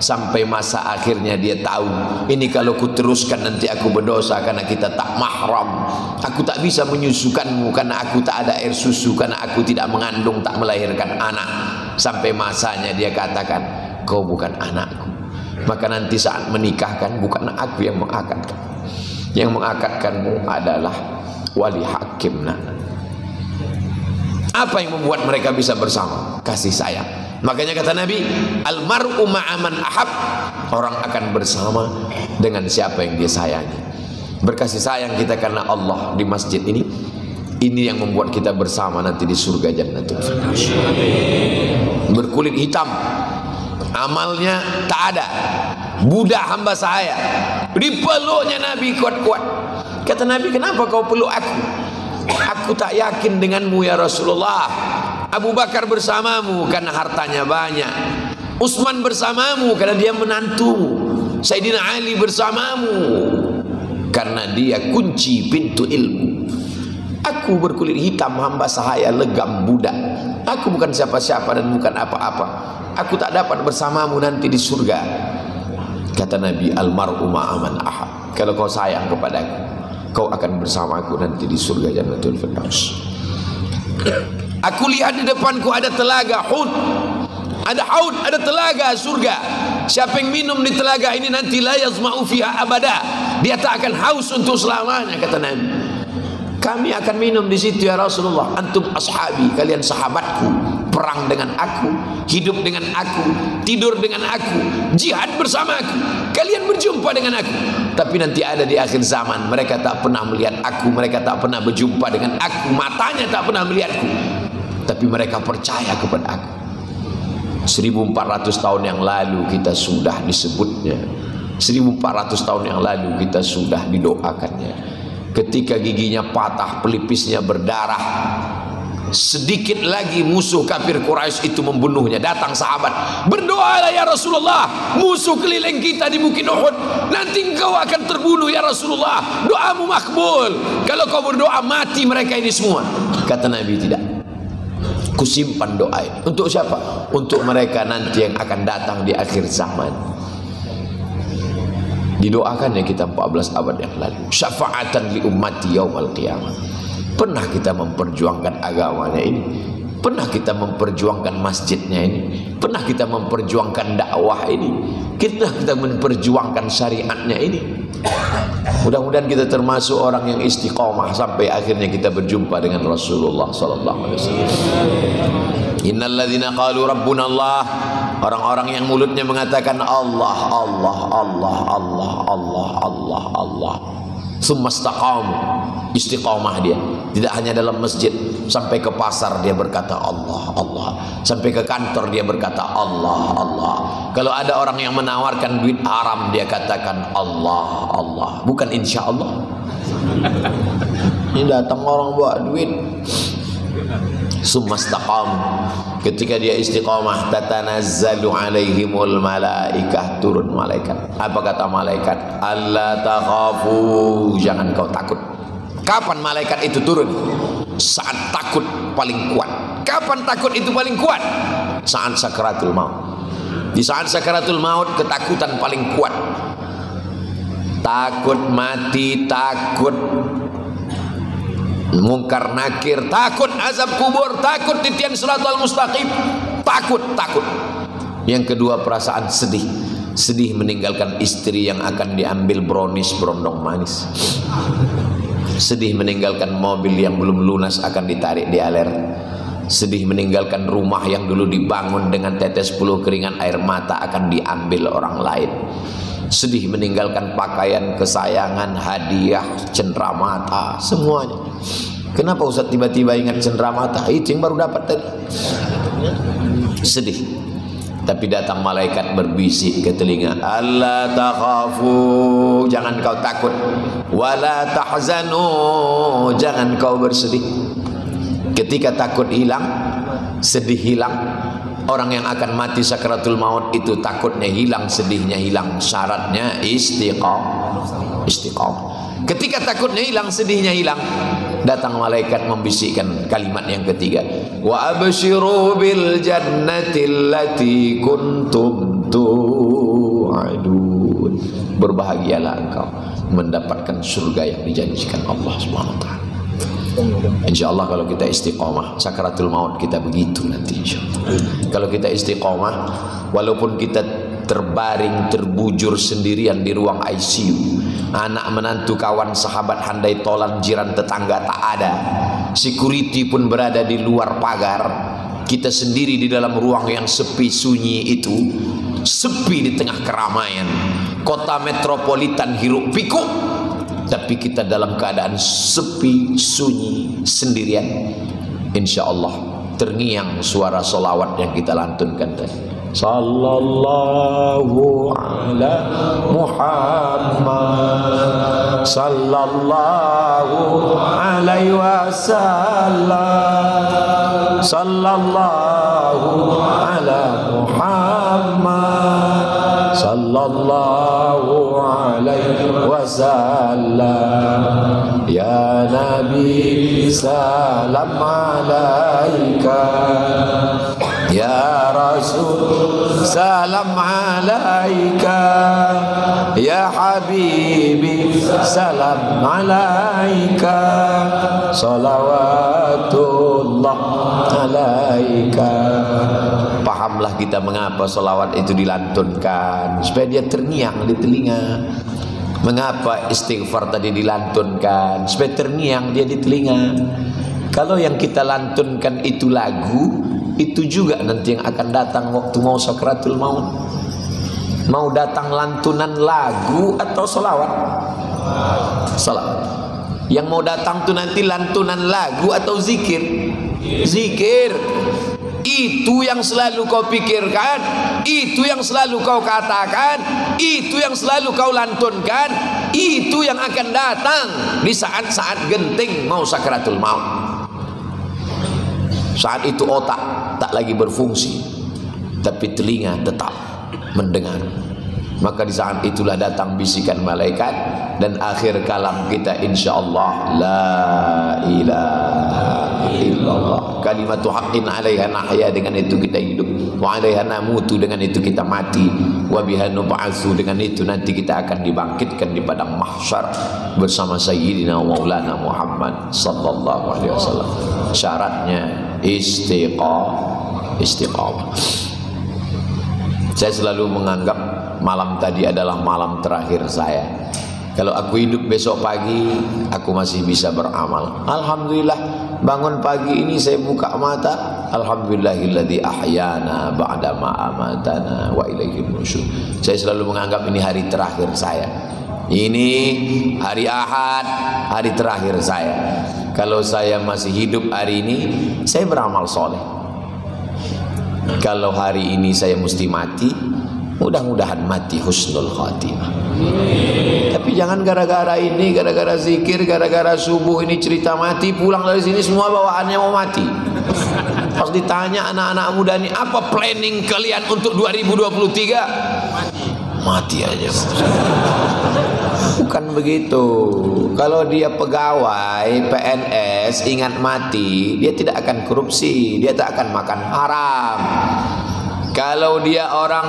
sampai masa akhirnya dia tahu, ini kalau ku teruskan nanti aku berdosa karena kita tak mahram. Aku tak bisa menyusukanmu karena aku tak ada air susu, karena aku tidak mengandung, tak melahirkan anak. Sampai masanya dia katakan, kau bukan anakku. Maka nanti saat menikahkan, bukan aku yang mengakadkan. Yang mengakadkanmu adalah wali hakim. Apa yang membuat mereka bisa bersama? Kasih sayang. Makanya kata Nabi, almar'u ma'aman ahab, orang akan bersama dengan siapa yang dia sayangi. Berkasih sayang kita karena Allah di masjid ini yang membuat kita bersama nanti di surga Jannatul Firdaus. Berkulit hitam, amalnya tak ada, budak hamba saya, dipeluknya Nabi kuat-kuat. Kata Nabi, kenapa kau peluk aku? Aku tak yakin denganmu ya Rasulullah. Abu Bakar bersamamu karena hartanya banyak. Utsman bersamamu karena dia menantumu. Sayyidina Ali bersamamu karena dia kunci pintu ilmu. Aku berkulit hitam, hamba sahaya, legam, budak. Aku bukan siapa-siapa dan bukan apa-apa. Aku tak dapat bersamamu nanti di surga. Kata Nabi, almar'u ma'aman ahab. Kalau kau sayang kepadaku, kau akan bersamaku nanti di surga Jannatul Firdaus. Aku lihat di depanku ada telaga Hud. Ada haud, ada telaga surga. Siapa yang minum di telaga ini nanti la yazma'u fiha abada. Dia tak akan haus untuk selamanya, kata Nabi. Kami akan minum di situ ya Rasulullah. Antum ashabi, kalian sahabatku. Perang dengan aku, hidup dengan aku, tidur dengan aku, jihad bersama aku. Kalian berjumpa dengan aku. Tapi nanti ada di akhir zaman, mereka tak pernah melihat aku, mereka tak pernah berjumpa dengan aku, matanya tak pernah melihatku, tapi mereka percaya kepada aku. 1400 tahun yang lalu kita sudah disebutnya, 1400 tahun yang lalu kita sudah didoakannya. Ketika giginya patah, pelipisnya berdarah, sedikit lagi musuh kafir Quraisy itu membunuhnya. Datang sahabat, berdoalah ya Rasulullah, musuh keliling kita di Bukit Uhud, nanti engkau akan terbunuh ya Rasulullah, doamu makbul. Kalau kau berdoa mati mereka ini semua. Kata Nabi, tidak, kusimpan doa ini. Untuk siapa? Untuk mereka nanti yang akan datang di akhir zaman. Didoakannya kita 14 abad yang lalu. Syafa'atan li ummati yaumal qiyamah. Pernah kita memperjuangkan agamanya ini, pernah kita memperjuangkan masjidnya ini, pernah kita memperjuangkan dakwah ini, pernah kita memperjuangkan syariatnya ini. Mudah-mudahan kita termasuk orang yang istiqomah sampai akhirnya kita berjumpa dengan Rasulullah sallallahu alaihi wasallam. Innalladzina qalu rabbuna Allah, orang-orang yang mulutnya mengatakan Allah, Allah, Allah, Allah, Allah, Allah, Allah. Summa istaqamu, istiqamah dia. Tidak hanya dalam masjid, sampai ke pasar dia berkata Allah, Allah. Sampai ke kantor dia berkata Allah, Allah. Kalau ada orang yang menawarkan duit haram, dia katakan Allah, Allah. Bukan insya Allah. Ini datang orang bawa duit, Summa istaqamu, ketika dia istiqamah, tatanazzalu alaihimul malaikah, turun malaikat. Apa kata malaikat? Alla takhafu, jangan kau takut. Kapan malaikat itu turun? Saat takut paling kuat. Kapan takut itu paling kuat? Saat sakaratul maut. Di saat sakaratul maut ketakutan paling kuat. Takut mati, takut mungkar nakir, takut azab kubur, takut titian siratal mustaqim, takut. Yang kedua perasaan sedih, sedih meninggalkan istri yang akan diambil brownies berondong manis, sedih meninggalkan mobil yang belum lunas akan ditarik di aler, sedih meninggalkan rumah yang dulu dibangun dengan tetes puluh keringan air mata akan diambil orang lain, sedih meninggalkan pakaian kesayangan, hadiah, cenderamata, semuanya. Kenapa Ustaz tiba-tiba ingat cenderamata? Itu yang baru dapat tadi. Sedih. Tapi datang malaikat berbisik ke telinga, alla takhafu, jangan kau takut, wala tahzanu, jangan kau bersedih. Ketika takut hilang, sedih hilang. Orang yang akan mati sakaratul maut itu takutnya hilang, sedihnya hilang. Syaratnya istiqamah. Ketika takutnya hilang, sedihnya hilang, datang malaikat membisikkan kalimat yang ketiga, wa abshiru bil jannati allati kuntum tu'adun, berbahagialah engkau mendapatkan surga yang dijanjikan Allah Subhanahu wa taala. Insyaallah kalau kita istiqamah, sakaratul maut kita begitu nanti insyaallah. Kalau kita istiqamah, walaupun kita terbaring terbujur sendirian di ruang ICU, anak menantu kawan sahabat handai tolan jiran tetangga tak ada, security pun berada di luar pagar, kita sendiri di dalam ruang yang sepi sunyi itu, sepi di tengah keramaian kota metropolitan hiruk pikuk, tapi kita dalam keadaan sepi sunyi sendirian, insyaallah terngiang suara solawat yang kita lantunkan tadi. Sallallahu ala Muhammad, sallallahu alaihi wasallam, sallallahu ala Muhammad, sallallahu alaihi wasallam. Ya Nabi salam alaika, ya Rasul salam alaika, ya Habibi salam alaika, salawatullah alaika. Pahamlah kita mengapa salawat itu dilantunkan, supaya dia terngiang di telinga. Mengapa istighfar tadi dilantunkan, supaya terngiang dia di telinga. Kalau yang kita lantunkan itu lagu, itu juga nanti yang akan datang waktu mau sakaratul maut. Mau datang lantunan lagu atau salawat? Salawat. Yang mau datang tuh nanti lantunan lagu atau zikir? Zikir. Itu yang selalu kau pikirkan, itu yang selalu kau katakan, itu yang selalu kau lantunkan, itu yang akan datang di saat-saat genting mau sakaratul maut. Saat itu otak tak lagi berfungsi, tapi telinga tetap mendengar. Maka di saat itulah datang bisikan malaikat, dan akhir kalam kita insyaallah la ilaha illallah, kalimatu haqqin 'alaiha nahya, dengan itu kita hidup, wa 'alaiha namutu, dengan itu kita mati, wa biha nub'atsu, dengan itu nanti kita akan dibangkitkan di padang mahsyar bersama sayyidina wa maulana Muhammad sallallahu alaihi wasallam. Syaratnya istiqamah. Saya selalu menganggap malam tadi adalah malam terakhir saya. Kalau aku hidup besok pagi, aku masih bisa beramal. Alhamdulillah, bangun pagi ini saya buka mata, alhamdulillahilladzi ahyana ba'da ma amatana wa ilaihin nusyur. Saya selalu menganggap ini hari terakhir saya. Ini hari Ahad, hari terakhir saya. Kalau saya masih hidup hari ini, saya beramal soleh. Kalau hari ini saya mesti mati, Mudah-mudahan mati husnul khatimah. Tapi jangan gara-gara ini, gara-gara zikir, gara-gara subuh ini cerita mati, pulang dari sini semua bawaannya mau mati. Pas ditanya anak-anak muda ini, apa planning kalian untuk 2023? Mati aja. Bukan begitu. Kalau dia pegawai PNS, ingat mati, dia tidak akan korupsi, dia tak akan makan haram. Kalau dia orang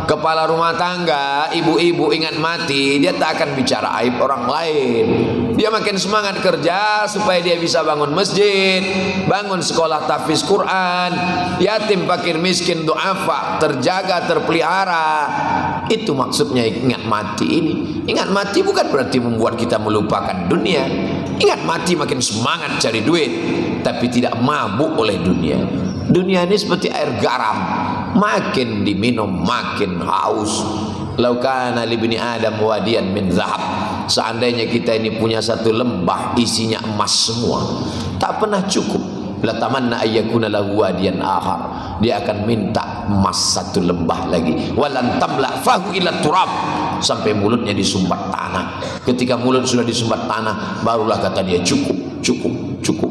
kepala rumah tangga, ibu-ibu, ingat mati, dia tak akan bicara aib orang lain. Dia makin semangat kerja supaya dia bisa bangun masjid, bangun sekolah tahfiz Quran, yatim fakir miskin duafa terjaga terpelihara. Itu maksudnya ingat mati ini. Ingat mati bukan berarti membuat kita melupakan dunia. Ingat mati makin semangat cari duit, tapi tidak mabuk oleh dunia. Dunia ini seperti air garam, makin diminum makin haus. Lau kana li bani Adam wadiyan min zahab. Seandainya kita ini punya satu lembah isinya emas semua, tak pernah cukup. La tamanna ayyakuna lahu wadiyan akhar. Dia akan minta emas satu lembah lagi. Walan tamla fahu ila turab. Sampai mulutnya disumbat tanah. Ketika mulut sudah disumbat tanah, barulah kata dia cukup, cukup, cukup.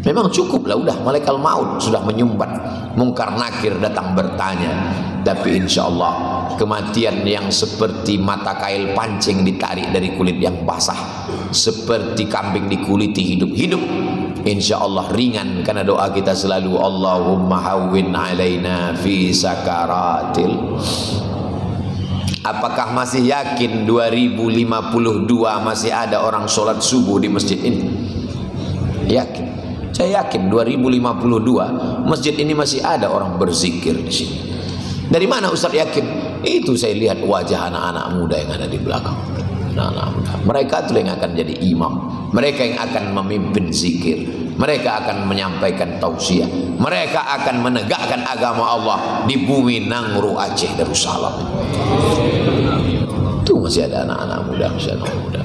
Memang cukup lah, udah malaikat maut sudah menyumbat, mungkar nakir datang bertanya. Tapi insya Allah kematian yang seperti mata kail pancing ditarik dari kulit yang basah, seperti kambing dikuliti hidup-hidup, insya Allah ringan. Karena doa kita selalu Allahumma hawwin alaina fi sakaratil. Apakah masih yakin 2052 masih ada orang sholat subuh di masjid ini? Yakin. Saya yakin 2052 masjid ini masih ada orang berzikir di sini. Dari mana Ustaz yakin? Itu saya lihat wajah anak-anak muda yang ada di belakang. Anak-anak muda. Mereka itu yang akan jadi imam. Mereka yang akan memimpin zikir. Mereka akan menyampaikan tausiah. Mereka akan menegakkan agama Allah di bumi Nangro Aceh Darussalam. Itu masih ada anak-anak muda, masih ada anak muda.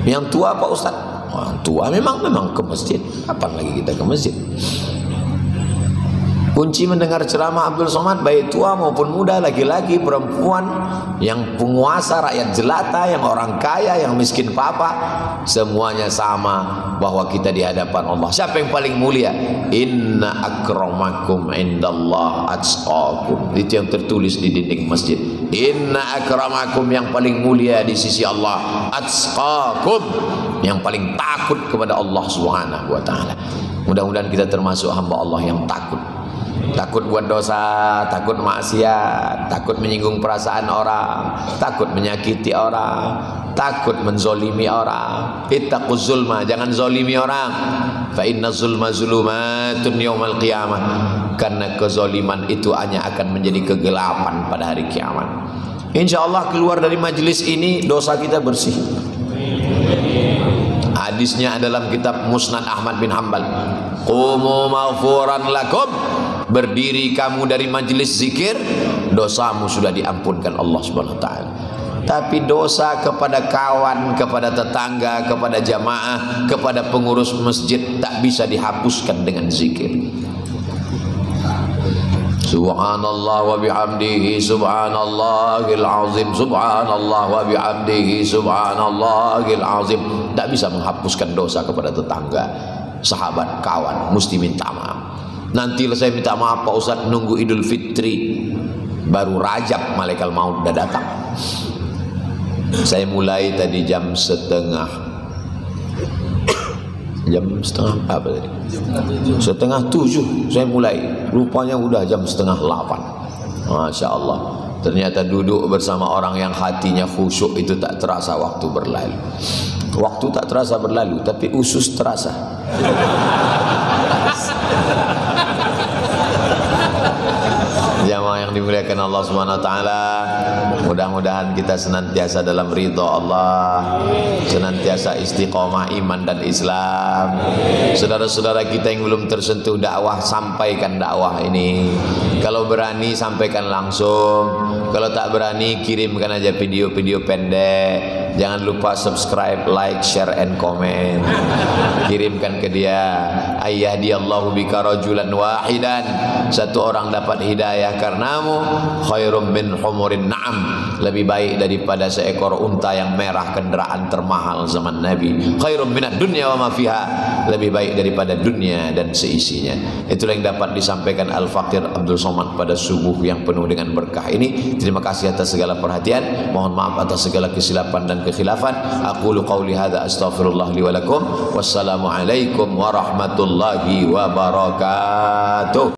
Yang tua Pak Ustaz? Orang tua memang ke masjid. Kapan lagi kita ke masjid? Kunci mendengar ceramah Abdul Somad, baik tua maupun muda, laki-laki, perempuan, yang penguasa, rakyat jelata, yang orang kaya, yang miskin papa, semuanya sama bahwa kita di hadapan Allah. Siapa yang paling mulia? Inna akramakum indallah atqakum. Itu yang tertulis di dinding masjid. Inna akramakum, yang paling mulia di sisi Allah, atqakum, yang paling takut kepada Allah Subhanahu wa taala. Mudah-mudahan kita termasuk hamba Allah yang takut. Takut buat dosa, takut maksiat, takut menyinggung perasaan orang, takut menyakiti orang, takut menzolimi orang. Ittaquz zulma, jangan zolimi orang. Fa inna zulma zulumatun yaumal qiyamah. Karena kezoliman itu hanya akan menjadi kegelapan pada hari kiamat. Insyaallah keluar dari majlis ini dosa kita bersih. Hadisnya dalam kitab Musnad Ahmad bin Hanbal. Qumu maghfuran lakum. Berdiri kamu dari majlis zikir, dosamu sudah diampunkan Allah Subhanahu wa taala. Tapi dosa kepada kawan, kepada tetangga, kepada jamaah, kepada pengurus masjid tak bisa dihapuskan dengan zikir. Subhanallah wa bihamdihi subhanallahil azim, subhanallah wa bihamdihi subhanallahil azim. Tak bisa menghapuskan dosa kepada tetangga, sahabat, kawan, mesti minta maaf. Nanti saya minta maaf Pak Ustaz, nunggu Idul Fitri baru Rajab malaikat maut udah datang. Saya mulai tadi jam setengah apa tadi? Setengah 7 saya mulai. Rupanya udah jam setengah 8. Masya Allah. Ternyata duduk bersama orang yang hatinya khusyuk itu tak terasa waktu berlalu. Waktu tak terasa berlalu, tapi usus terasa. Jamaah yang dimuliakan Allah Subhanahu wa taala, mudah-mudahan kita senantiasa dalam ridha Allah, senantiasa istiqomah iman dan Islam. Saudara-saudara kita yang belum tersentuh dakwah, sampaikan dakwah ini. Kalau berani sampaikan langsung, kalau tak berani kirimkan aja video-video pendek. Jangan lupa subscribe, like, share, and comment. Kirimkan ke dia. Ayyahdiyallahu bika rajulan wahidan. Satu orang dapat hidayah karenamu, khairum min humurin na'am. Lebih baik daripada seekor unta yang merah, kendaraan termahal zaman Nabi. Khairum minad dunya wa ma fiha. Lebih baik daripada dunia dan seisinya. Itulah yang dapat disampaikan Al-Faqir Abdul Somad pada subuh yang penuh dengan berkah ini. Terima kasih atas segala perhatian. Mohon maaf atas segala kesilapan dan kekhilafan. Aqulu qauli hadza astaghfirullah li wa lakum. Wassalamualaikum warahmatullahi wabarakatuh.